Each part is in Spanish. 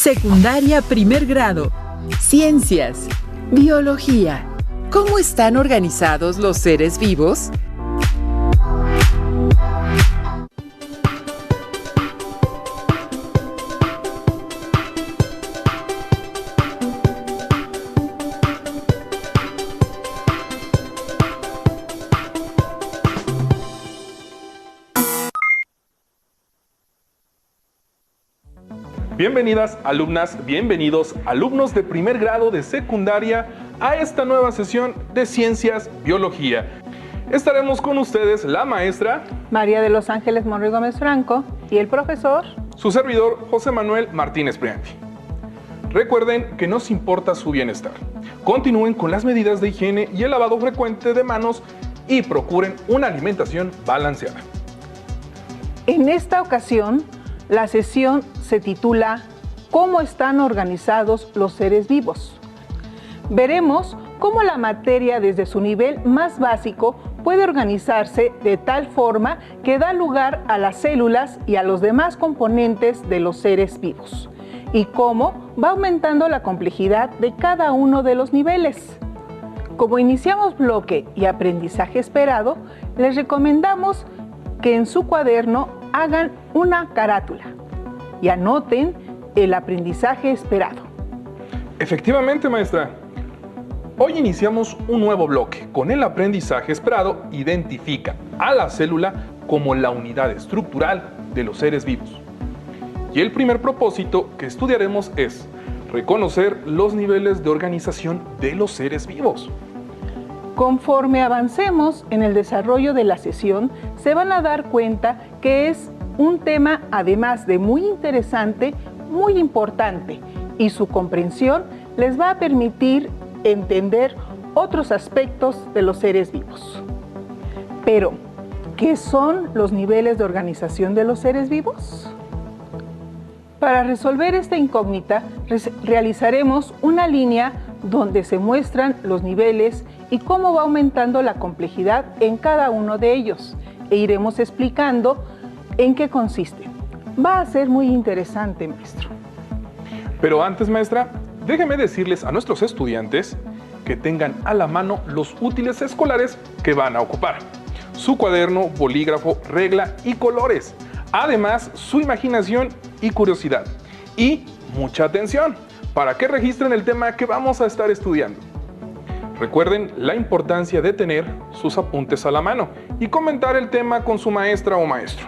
Secundaria primer grado. Ciencias. Biología. ¿Cómo están organizados los seres vivos? Bienvenidas alumnas, bienvenidos alumnos de primer grado de secundaria a esta nueva sesión de Ciencias Biología. Estaremos con ustedes la maestra María de los Ángeles Monroy Gómez Franco y el profesor, su servidor José Manuel Martínez Prianti. Recuerden que nos importa su bienestar. Continúen con las medidas de higiene y el lavado frecuente de manos y procuren una alimentación balanceada. En esta ocasión, la sesión se titula ¿Cómo están organizados los seres vivos? Veremos cómo la materia desde su nivel más básico puede organizarse de tal forma que da lugar a las células y a los demás componentes de los seres vivos, y cómo va aumentando la complejidad de cada uno de los niveles. Como iniciamos bloque y aprendizaje esperado, les recomendamos que en su cuaderno hagan una carátula y anoten el aprendizaje esperado. Efectivamente, maestra. Hoy iniciamos un nuevo bloque. Con el aprendizaje esperado, identifica a la célula como la unidad estructural de los seres vivos. Y el primer propósito que estudiaremos es reconocer los niveles de organización de los seres vivos. Conforme avancemos en el desarrollo de la sesión, se van a dar cuenta que es un tema, además de muy interesante, muy importante, y su comprensión les va a permitir entender otros aspectos de los seres vivos. Pero, ¿qué son los niveles de organización de los seres vivos? Para resolver esta incógnita, realizaremos una línea donde se muestran los niveles y cómo va aumentando la complejidad en cada uno de ellos, e iremos explicando en qué consiste. Va a ser muy interesante, maestro. Pero antes, maestra, déjeme decirles a nuestros estudiantes que tengan a la mano los útiles escolares que van a ocupar. Su cuaderno, bolígrafo, regla y colores. Además, su imaginación y curiosidad. Y mucha atención para que registren el tema que vamos a estar estudiando. Recuerden la importancia de tener sus apuntes a la mano y comentar el tema con su maestra o maestro.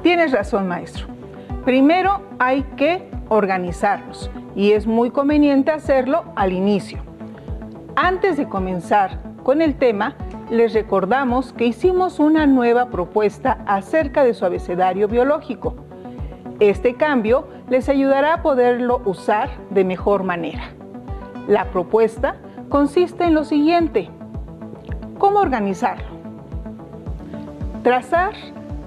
Tienes razón, maestro. Primero hay que organizarlos y es muy conveniente hacerlo al inicio. Antes de comenzar con el tema, les recordamos que hicimos una nueva propuesta acerca de su abecedario biológico. Este cambio les ayudará a poderlo usar de mejor manera. La propuesta consiste en lo siguiente: ¿cómo organizarlo? Trazar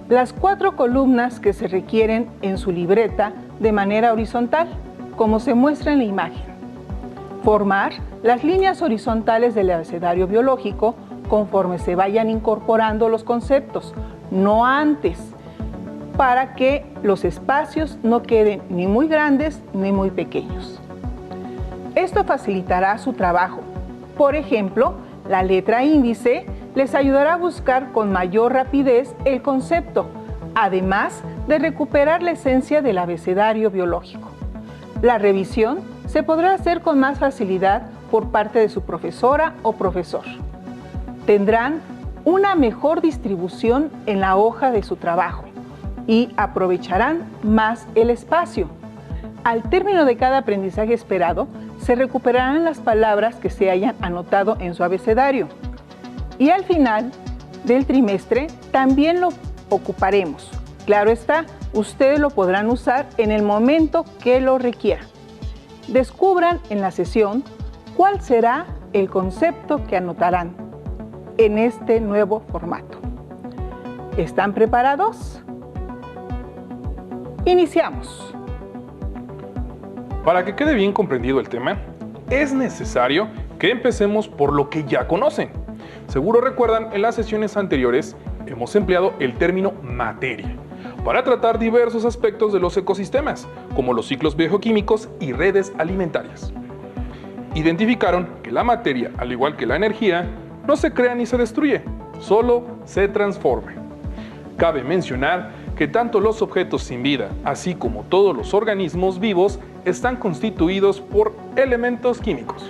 las 4 columnas que se requieren en su libreta de manera horizontal, como se muestra en la imagen. Formar las líneas horizontales del abecedario biológico conforme se vayan incorporando los conceptos, no antes, para que los espacios no queden ni muy grandes ni muy pequeños. Esto facilitará su trabajo. Por ejemplo, la letra índice les ayudará a buscar con mayor rapidez el concepto, además de recuperar la esencia del abecedario biológico. La revisión se podrá hacer con más facilidad por parte de su profesora o profesor. Tendrán una mejor distribución en la hoja de su trabajo y aprovecharán más el espacio. Al término de cada aprendizaje esperado, se recuperarán las palabras que se hayan anotado en su abecedario. Y al final del trimestre también lo ocuparemos. Claro está, ustedes lo podrán usar en el momento que lo requieran. Descubran en la sesión cuál será el concepto que anotarán en este nuevo formato. ¿Están preparados? Iniciamos. Para que quede bien comprendido el tema, es necesario que empecemos por lo que ya conocen. Seguro recuerdan, en las sesiones anteriores hemos empleado el término materia. para tratar diversos aspectos de los ecosistemas, como los ciclos biogeoquímicos y redes alimentarias. Identificaron que la materia, al igual que la energía, no se crea ni se destruye, solo se transforma. Cabe mencionar que tanto los objetos sin vida, así como todos los organismos vivos, están constituidos por elementos químicos.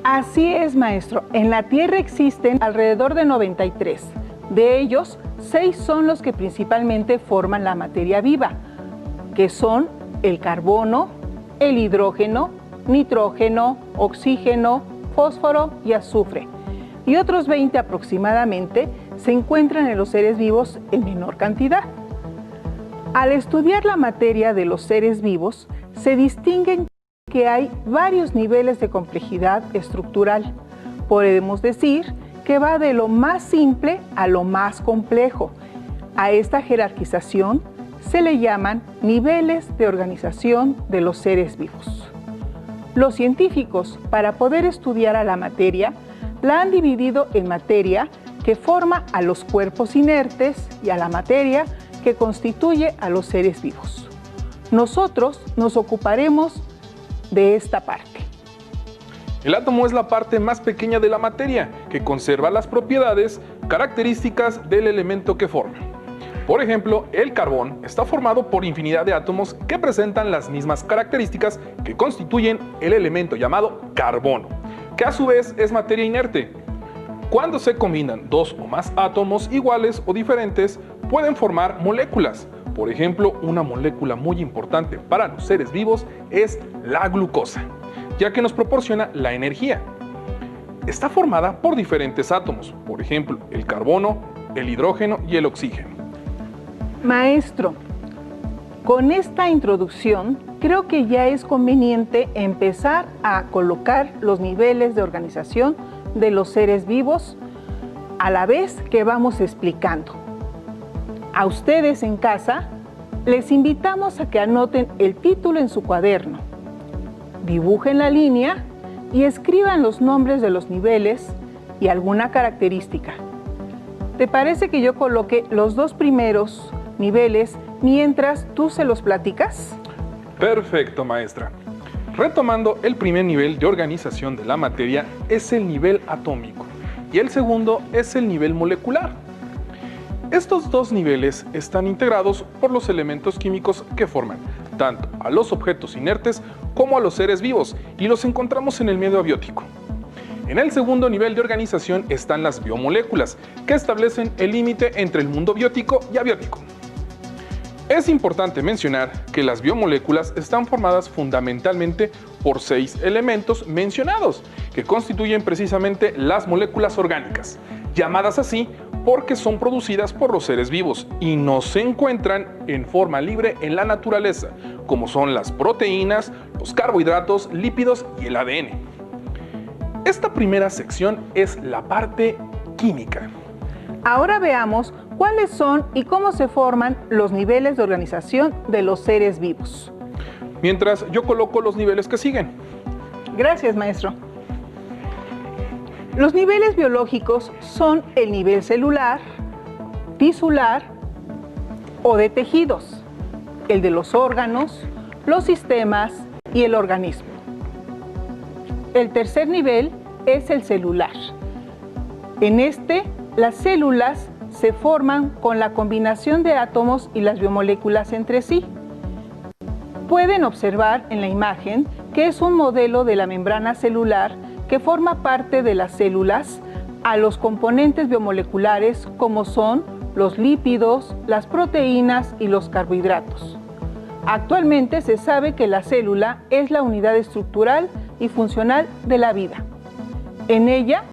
Así es, maestro. En la Tierra existen alrededor de 93. De ellos, 6 son los que principalmente forman la materia viva, que son el carbono, el hidrógeno, nitrógeno, oxígeno, fósforo y azufre. Y otros 20 aproximadamente se encuentran en los seres vivos en menor cantidad. Al estudiar la materia de los seres vivos, se distinguen que hay varios niveles de complejidad estructural. Podemos decir que va de lo más simple a lo más complejo. A esta jerarquización se le llaman niveles de organización de los seres vivos. Los científicos, para poder estudiar a la materia, la han dividido en materia que forma a los cuerpos inertes y a la materia que constituye a los seres vivos. Nosotros nos ocuparemos de esta parte. El átomo es la parte más pequeña de la materia, que conserva las propiedades características del elemento que forma. Por ejemplo, el carbón está formado por infinidad de átomos que presentan las mismas características que constituyen el elemento llamado carbono, que a su vez es materia inerte. Cuando se combinan dos o más átomos iguales o diferentes, pueden formar moléculas. Por ejemplo, una molécula muy importante para los seres vivos es la glucosa, ya que nos proporciona la energía. Está formada por diferentes átomos, por ejemplo, el carbono, el hidrógeno y el oxígeno. Maestro, con esta introducción, creo que ya es conveniente empezar a colocar los niveles de organización de los seres vivos a la vez que vamos explicando. A ustedes en casa, les invitamos a que anoten el título en su cuaderno, dibujen la línea y escriban los nombres de los niveles y alguna característica. ¿Te parece que yo coloque los 2 primeros niveles mientras tú se los platicas? Perfecto, maestra. Retomando, el primer nivel de organización de la materia es el nivel atómico y el segundo es el nivel molecular. Estos 2 niveles están integrados por los elementos químicos que forman tanto a los objetos inertes como a los seres vivos y los encontramos en el medio abiótico. En el segundo nivel de organización están las biomoléculas, que establecen el límite entre el mundo biótico y abiótico. Es importante mencionar que las biomoléculas están formadas fundamentalmente por 6 elementos mencionados, que constituyen precisamente las moléculas orgánicas, llamadas así porque son producidas por los seres vivos y no se encuentran en forma libre en la naturaleza, como son las proteínas, los carbohidratos, lípidos y el ADN. Esta primera sección es la parte química. Ahora veamos cuáles son y cómo se forman los niveles de organización de los seres vivos. Mientras yo coloco los niveles que siguen. Gracias, maestro. Los niveles biológicos son el nivel celular, tisular o de tejidos, el de los órganos, los sistemas y el organismo. El tercer nivel es el celular. En este, las células se forman con la combinación de átomos y las biomoléculas entre sí. Pueden observar en la imagen que es un modelo de la membrana celular que forma parte de las células a los componentes biomoleculares como son los lípidos, las proteínas y los carbohidratos. Actualmente se sabe que la célula es la unidad estructural y funcional de la vida. En ella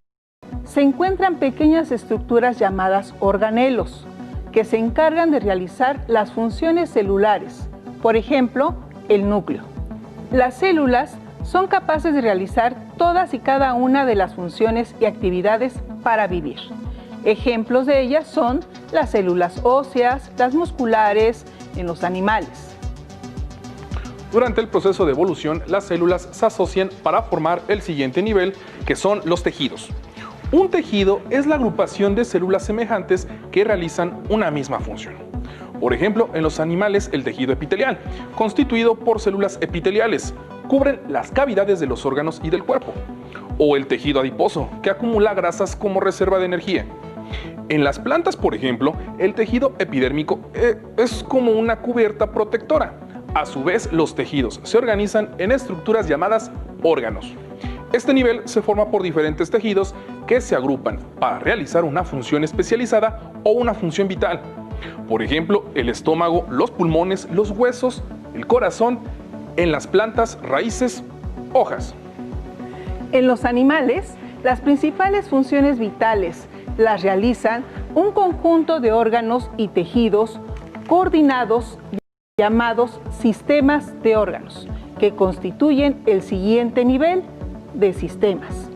se encuentran pequeñas estructuras llamadas organelos, que se encargan de realizar las funciones celulares, por ejemplo, el núcleo. Las células son capaces de realizar todas y cada una de las funciones y actividades para vivir. Ejemplos de ellas son las células óseas, las musculares, en los animales. Durante el proceso de evolución, las células se asocian para formar el siguiente nivel, que son los tejidos. Un tejido es la agrupación de células semejantes que realizan una misma función. Por ejemplo, en los animales el tejido epitelial, constituido por células epiteliales, cubren las cavidades de los órganos y del cuerpo. O el tejido adiposo, que acumula grasas como reserva de energía. En las plantas, por ejemplo, el tejido epidérmico es como una cubierta protectora. A su vez, los tejidos se organizan en estructuras llamadas órganos. Este nivel se forma por diferentes tejidos que se agrupan para realizar una función especializada o una función vital. Por ejemplo, el estómago, los pulmones, los huesos, el corazón, en las plantas, raíces, hojas. En los animales, las principales funciones vitales las realizan un conjunto de órganos y tejidos coordinados llamados sistemas de órganos, que constituyen el siguiente nivel de sistemas.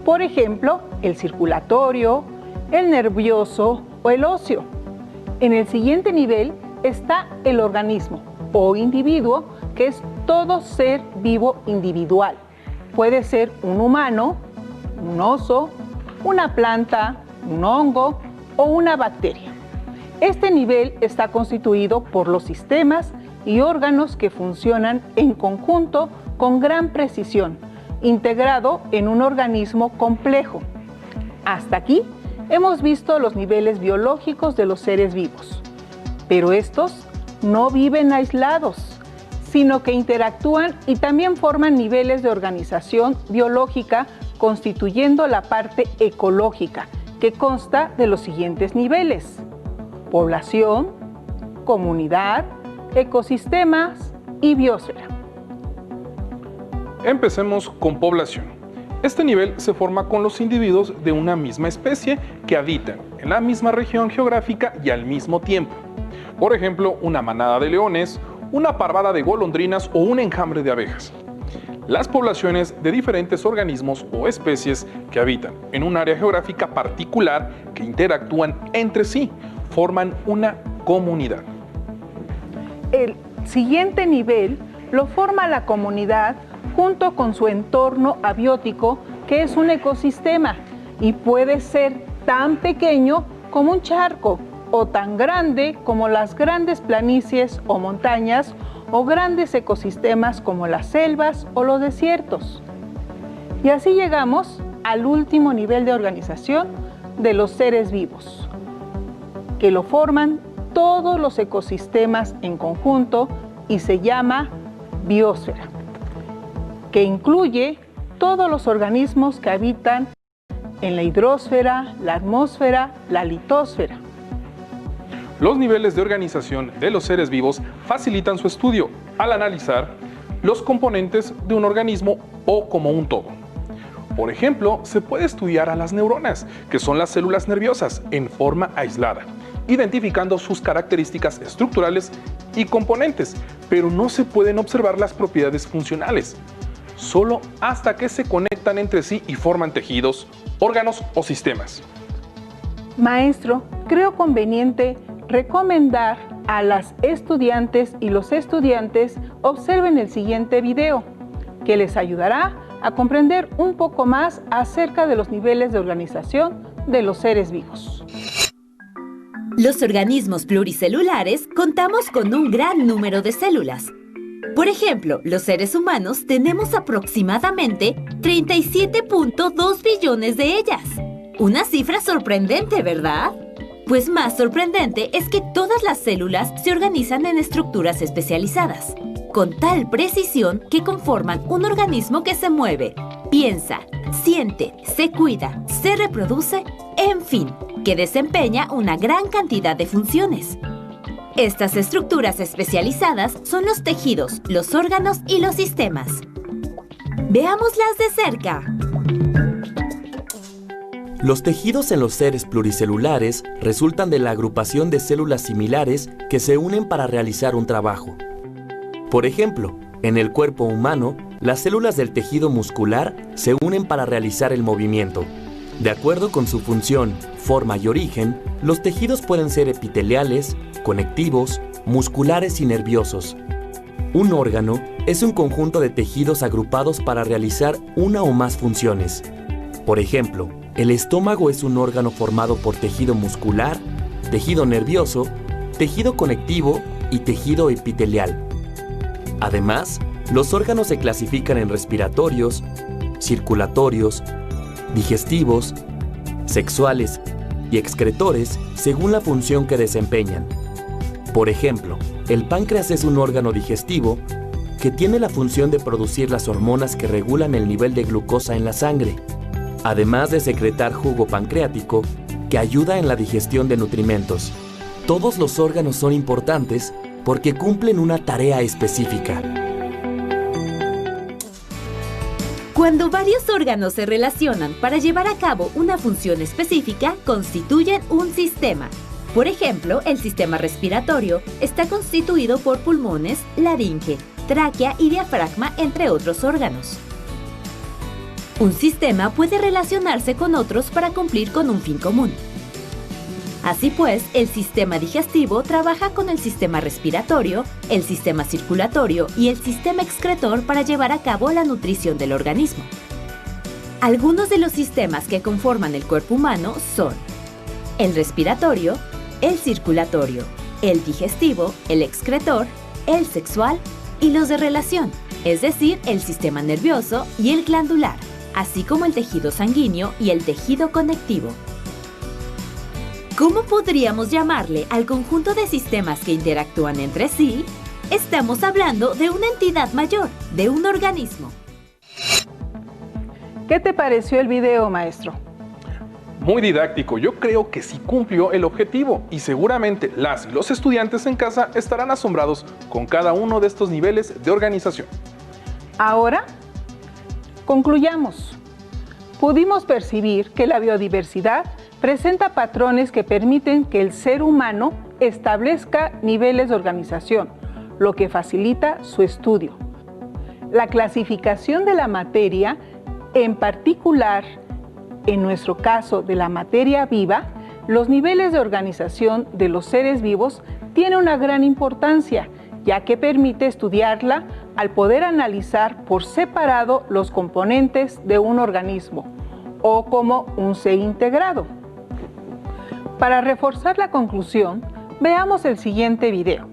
Por ejemplo, el circulatorio, el nervioso o el óseo. En el siguiente nivel está el organismo o individuo, que es todo ser vivo individual. Puede ser un humano, un oso, una planta, un hongo o una bacteria. Este nivel está constituido por los sistemas y órganos que funcionan en conjunto con gran precisión, integrado en un organismo complejo. Hasta aquí hemos visto los niveles biológicos de los seres vivos, pero estos no viven aislados, sino que interactúan y también forman niveles de organización biológica, constituyendo la parte ecológica, que consta de los siguientes niveles: población, comunidad, ecosistemas y biosfera. Empecemos con población. Este nivel se forma con los individuos de una misma especie que habitan en la misma región geográfica y al mismo tiempo. Por ejemplo, una manada de leones, una parvada de golondrinas o un enjambre de abejas. Las poblaciones de diferentes organismos o especies que habitan en un área geográfica particular que interactúan entre sí forman una comunidad. El siguiente nivel lo forma la comunidad junto con su entorno abiótico, que es un ecosistema y puede ser tan pequeño como un charco o tan grande como las grandes planicies o montañas o grandes ecosistemas como las selvas o los desiertos. Y así llegamos al último nivel de organización de los seres vivos, que lo forman todos los ecosistemas en conjunto y se llama biosfera, que incluye todos los organismos que habitan en la hidrosfera, la atmósfera, la litosfera. Los niveles de organización de los seres vivos facilitan su estudio al analizar los componentes de un organismo o como un todo. Por ejemplo, se puede estudiar a las neuronas, que son las células nerviosas, en forma aislada, identificando sus características estructurales y componentes, pero no se pueden observar las propiedades funcionales, solo hasta que se conectan entre sí y forman tejidos, órganos o sistemas. Maestro, creo conveniente recomendar a las estudiantes y los estudiantes observen el siguiente video, que les ayudará a comprender un poco más acerca de los niveles de organización de los seres vivos. Los organismos pluricelulares contamos con un gran número de células. Por ejemplo, los seres humanos tenemos aproximadamente 37.2 billones de ellas. Una cifra sorprendente, ¿verdad? Pues más sorprendente es que todas las células se organizan en estructuras especializadas, con tal precisión que conforman un organismo que se mueve, piensa, siente, se cuida, se reproduce, en fin, que desempeña una gran cantidad de funciones. Estas estructuras especializadas son los tejidos, los órganos y los sistemas. Veámoslas de cerca. Los tejidos en los seres pluricelulares resultan de la agrupación de células similares que se unen para realizar un trabajo. Por ejemplo, en el cuerpo humano, las células del tejido muscular se unen para realizar el movimiento. De acuerdo con su función, forma y origen, los tejidos pueden ser epiteliales, conectivos, musculares y nerviosos. Un órgano es un conjunto de tejidos agrupados para realizar una o más funciones. Por ejemplo, el estómago es un órgano formado por tejido muscular, tejido nervioso tejido conectivo y tejido epitelial. Además, los órganos se clasifican en respiratorios, circulatorios, digestivos, sexuales y excretores según la función que desempeñan. Por ejemplo, el páncreas es un órgano digestivo que tiene la función de producir las hormonas que regulan el nivel de glucosa en la sangre, además de secretar jugo pancreático que ayuda en la digestión de nutrimentos. Todos los órganos son importantes porque cumplen una tarea específica. Cuando varios órganos se relacionan para llevar a cabo una función específica, constituyen un sistema. Por ejemplo, el sistema respiratorio está constituido por pulmones, laringe, tráquea y diafragma, entre otros órganos. Un sistema puede relacionarse con otros para cumplir con un fin común. Así pues, el sistema digestivo trabaja con el sistema respiratorio, el sistema circulatorio y el sistema excretor para llevar a cabo la nutrición del organismo. Algunos de los sistemas que conforman el cuerpo humano son el respiratorio, el circulatorio, el digestivo, el excretor, el sexual y los de relación, es decir, el sistema nervioso y el glandular, así como el tejido sanguíneo y el tejido conectivo. ¿Cómo podríamos llamarle al conjunto de sistemas que interactúan entre sí? Estamos hablando de una entidad mayor, de un organismo. ¿Qué te pareció el video, maestro? Muy didáctico, yo creo que sí cumplió el objetivo y seguramente las y los estudiantes en casa estarán asombrados con cada uno de estos niveles de organización. Ahora, concluyamos. Pudimos percibir que la biodiversidad presenta patrones que permiten que el ser humano establezca niveles de organización, lo que facilita su estudio. La clasificación de la materia, en particular, en nuestro caso de la materia viva, los niveles de organización de los seres vivos tiene una gran importancia, ya que permite estudiarla al poder analizar por separado los componentes de un organismo o como un ser integrado. Para reforzar la conclusión, veamos el siguiente video.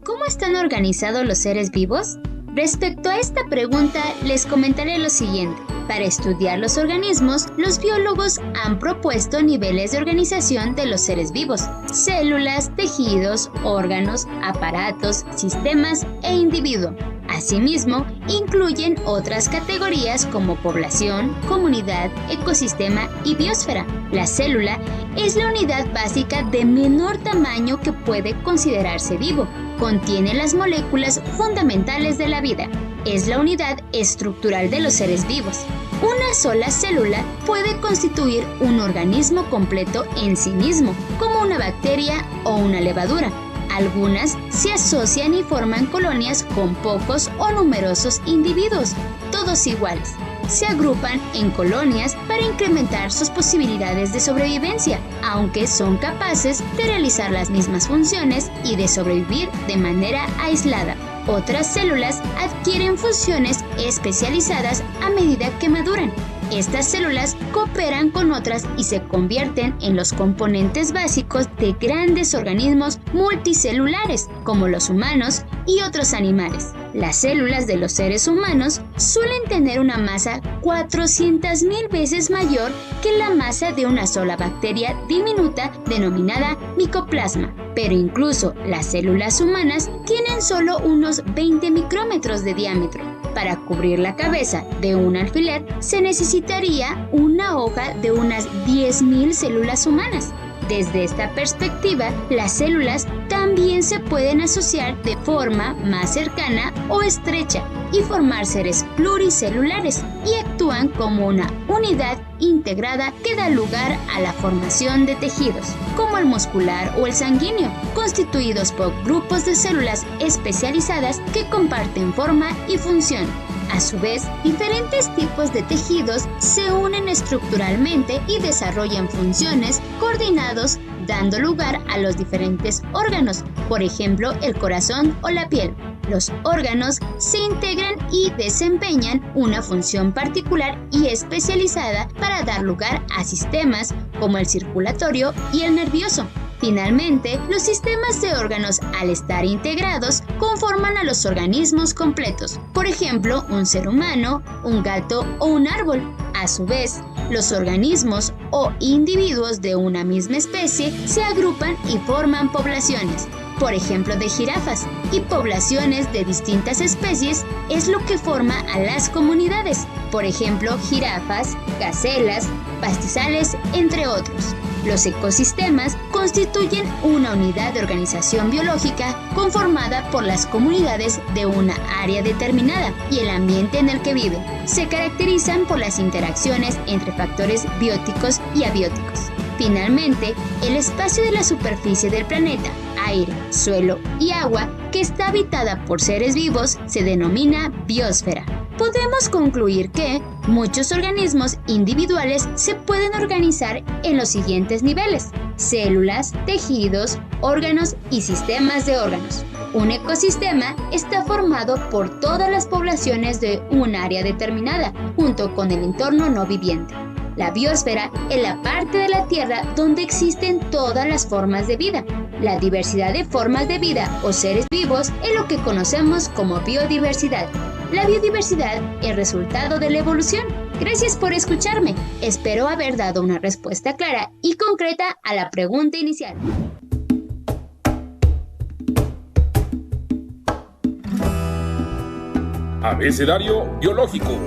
¿Cómo están organizados los seres vivos? Respecto a esta pregunta, les comentaré lo siguiente. Para estudiar los organismos, los biólogos han propuesto niveles de organización de los seres vivos: células, tejidos, órganos, aparatos, sistemas e individuo. Asimismo, incluyen otras categorías como población, comunidad, ecosistema y biosfera. La célula es la unidad básica de menor tamaño que puede considerarse vivo. Contiene las moléculas fundamentales de la vida. Es la unidad estructural de los seres vivos. Una sola célula puede constituir un organismo completo en sí mismo, como una bacteria o una levadura. Algunas se asocian y forman colonias con pocos o numerosos individuos, todos iguales. Se agrupan en colonias para incrementar sus posibilidades de sobrevivencia, aunque son capaces de realizar las mismas funciones y de sobrevivir de manera aislada. Otras células adquieren funciones especializadas a medida que maduran. Estas células cooperan con otras y se convierten en los componentes básicos de grandes organismos multicelulares, como los humanos y otros animales. Las células de los seres humanos suelen tener una masa 400,000 veces mayor que la masa de una sola bacteria diminuta denominada micoplasma. Pero incluso las células humanas tienen solo unos 20 micrómetros de diámetro. Para cubrir la cabeza de un alfiler se necesitaría una hoja de unas 10,000 células humanas. Desde esta perspectiva, las células también se pueden asociar de forma más cercana o estrecha y formar seres pluricelulares y actúan como una unidad integrada que da lugar a la formación de tejidos, como el muscular o el sanguíneo, constituidos por grupos de células especializadas que comparten forma y función. A su vez, diferentes tipos de tejidos se unen estructuralmente y desarrollan funciones coordinados, dando lugar a los diferentes órganos, por ejemplo, el corazón o la piel. Los órganos se integran y desempeñan una función particular y especializada para dar lugar a sistemas como el circulatorio y el nervioso. Finalmente, los sistemas de órganos, al estar integrados, conforman a los organismos completos. Por ejemplo, un ser humano, un gato o un árbol. A su vez, los organismos o individuos de una misma especie se agrupan y forman poblaciones. Por ejemplo, de jirafas, y poblaciones de distintas especies es lo que forma a las comunidades. Por ejemplo, jirafas, gacelas, pastizales, entre otros. Los ecosistemas constituyen una unidad de organización biológica conformada por las comunidades de una área determinada y el ambiente en el que viven. Se caracterizan por las interacciones entre factores bióticos y abióticos. Finalmente, el espacio de la superficie del planeta, aire, suelo y agua, que está habitada por seres vivos, se denomina biosfera. Podemos concluir que muchos organismos individuales se pueden organizar en los siguientes niveles: células, tejidos, órganos y sistemas de órganos. Un ecosistema está formado por todas las poblaciones de un área determinada, junto con el entorno no viviente. La biosfera es la parte de la Tierra donde existen todas las formas de vida. La diversidad de formas de vida o seres vivos es lo que conocemos como biodiversidad. La biodiversidad es resultado de la evolución. Gracias por escucharme. Espero haber dado una respuesta clara y concreta a la pregunta inicial. Abecedario biológico.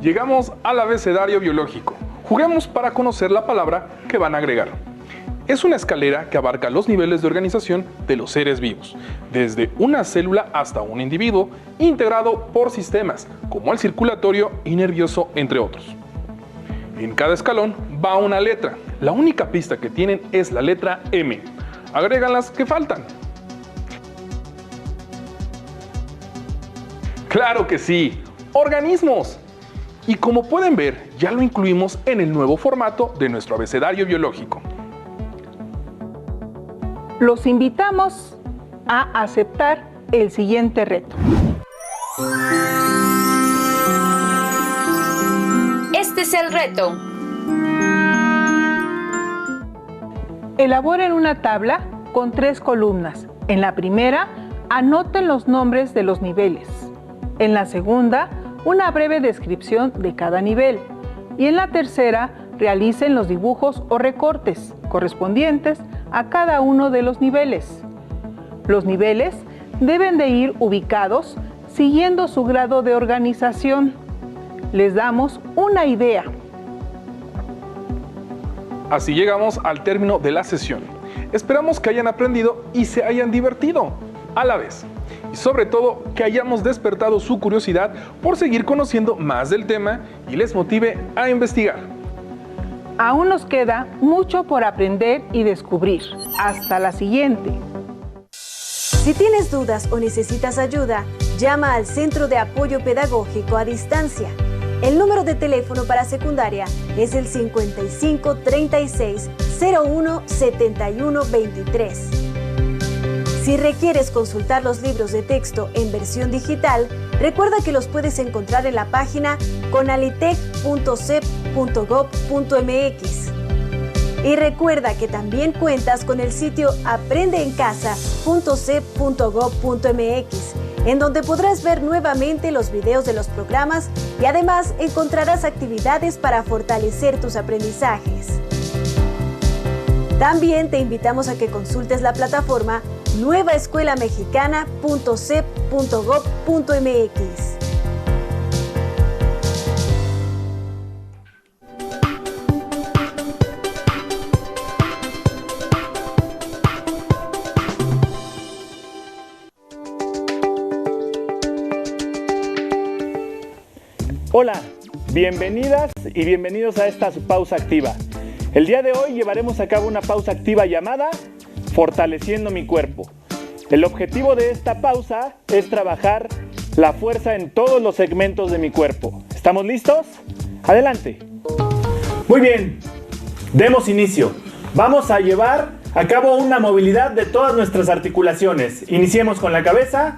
Llegamos al abecedario biológico. Juguemos para conocer la palabra que van a agregar. Es una escalera que abarca los niveles de organización de los seres vivos, desde una célula hasta un individuo, integrado por sistemas como el circulatorio y nervioso, entre otros. En cada escalón va una letra. La única pista que tienen es la letra M. Agregan las que faltan. ¡Claro que sí! ¡Organismos! Y como pueden ver, ya lo incluimos en el nuevo formato de nuestro abecedario biológico. Los invitamos a aceptar el siguiente reto. Este es el reto. Elaboren una tabla con 3 columnas. En la primera, anoten los nombres de los niveles. En la segunda, una breve descripción de cada nivel. Y en la tercera, realicen los dibujos o recortes correspondientes a cada uno de los niveles. Los niveles deben de ir ubicados siguiendo su grado de organización. Les damos una idea. Así llegamos al término de la sesión. Esperamos que hayan aprendido y se hayan divertido a la vez. Y sobre todo, que hayamos despertado su curiosidad por seguir conociendo más del tema y les motive a investigar. Aún nos queda mucho por aprender y descubrir. Hasta la siguiente. Si tienes dudas o necesitas ayuda, llama al Centro de Apoyo Pedagógico a Distancia. El número de teléfono para secundaria es el 55 36 01 71 23. Si requieres consultar los libros de texto en versión digital, recuerda que los puedes encontrar en la página conalitec.cep.gov.mx. Y recuerda que también cuentas con el sitio aprendeencasa.cep.gov.mx, en donde podrás ver nuevamente los videos de los programas y además encontrarás actividades para fortalecer tus aprendizajes. También te invitamos a que consultes la plataforma nuevaescuelamexicana.cep.gov.mx. Hola, bienvenidas y bienvenidos a esta pausa activa. El día de hoy llevaremos a cabo una pausa activa llamada Fortaleciendo mi cuerpo. El objetivo de esta pausa es trabajar la fuerza en todos los segmentos de mi cuerpo. ¿Estamos listos? ¡Adelante! Muy bien, demos inicio. Vamos a llevar a cabo una movilidad de todas nuestras articulaciones. Iniciemos con la cabeza.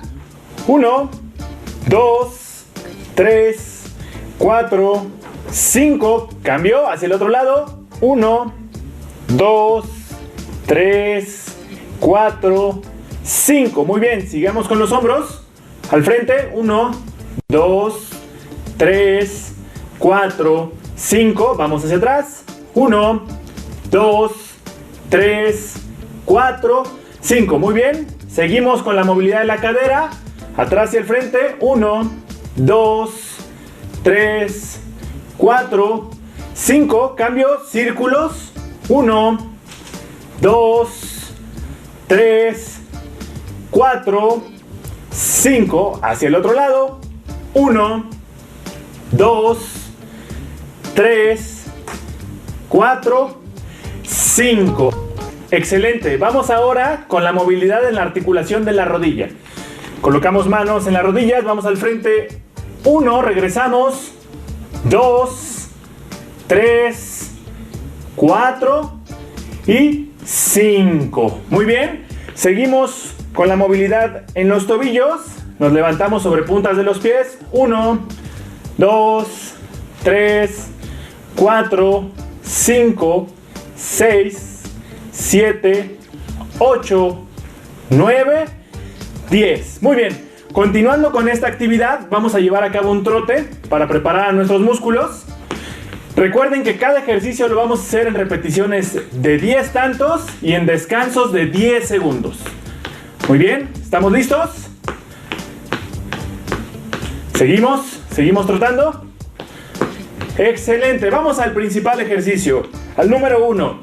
1, 2, 3, 4, 5. Cambio hacia el otro lado. 1, 2, 3, 4, 5. Muy bien, sigamos con los hombros. Al frente, 1, 2, 3, 4, 5. Vamos hacia atrás. 1, 2, 3, 4, 5. Muy bien. Seguimos con la movilidad de la cadera. Atrás y al frente. 1, 2, 3, 4, 5. Cambio, círculos. 1, 2, 3, 4, 5. Hacia el otro lado. 1, 2, 3, 4, 5. Excelente. Vamos ahora con la movilidad en la articulación de la rodilla. Colocamos manos en las rodillas, vamos al frente. 1, regresamos. 2, 3, 4 y 5. Muy bien. Seguimos con la movilidad en los tobillos. Nos levantamos sobre puntas de los pies. 1, 2, 3, 4, 5, 6, 7, 8, 9, 10. Muy bien. Continuando con esta actividad, vamos a llevar a cabo un trote para preparar a nuestros músculos. Recuerden que cada ejercicio lo vamos a hacer en repeticiones de 10 tantos y en descansos de 10 segundos. Muy bien, ¿estamos listos? ¿Seguimos trotando? Excelente, vamos al principal ejercicio, al número 1.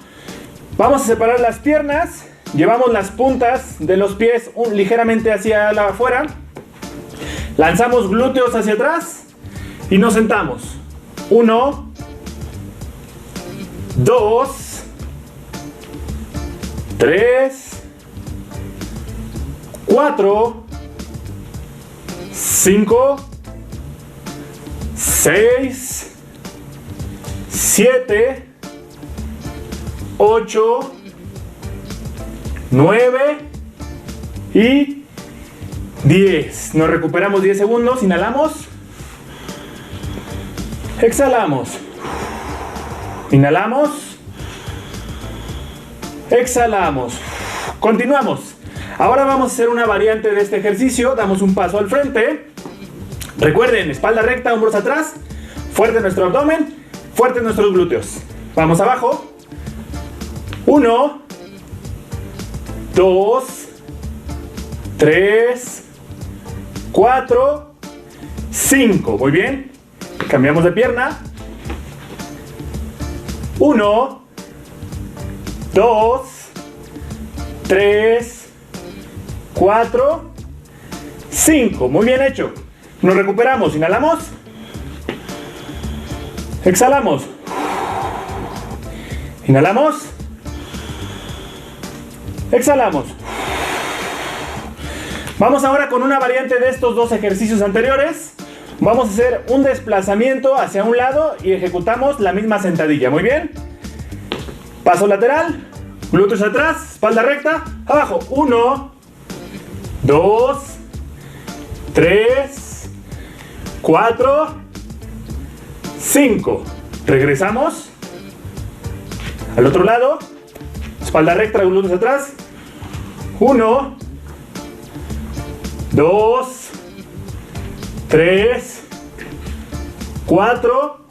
Vamos a separar las piernas, llevamos las puntas de los pies ligeramente hacia afuera, lanzamos glúteos hacia atrás y nos sentamos. 1, 2, 3, 4, 5, 6, 7, 8, 9 y 10. Nos recuperamos 10 segundos, inhalamos, exhalamos, inhalamos, exhalamos. Continuamos. Ahora vamos a hacer una variante de este ejercicio. Damos un paso al frente. Recuerden, espalda recta, hombros atrás. Fuerte nuestro abdomen, fuerte nuestros glúteos. Vamos abajo. 1, 2, 3, 4, 5. Muy bien. Cambiamos de pierna. 1, 2, 3, 4, 5. Muy bien hecho. Nos recuperamos. Inhalamos. Exhalamos. Inhalamos. Exhalamos. Vamos ahora con una variante de estos dos ejercicios anteriores. Vamos a hacer un desplazamiento hacia un lado y ejecutamos la misma sentadilla. Muy bien. Paso lateral. Glúteos atrás. Espalda recta. Abajo. 1, 2, 3, 4, 5. Regresamos. Al otro lado. Espalda recta, glúteos atrás. 1, 2, 3, 4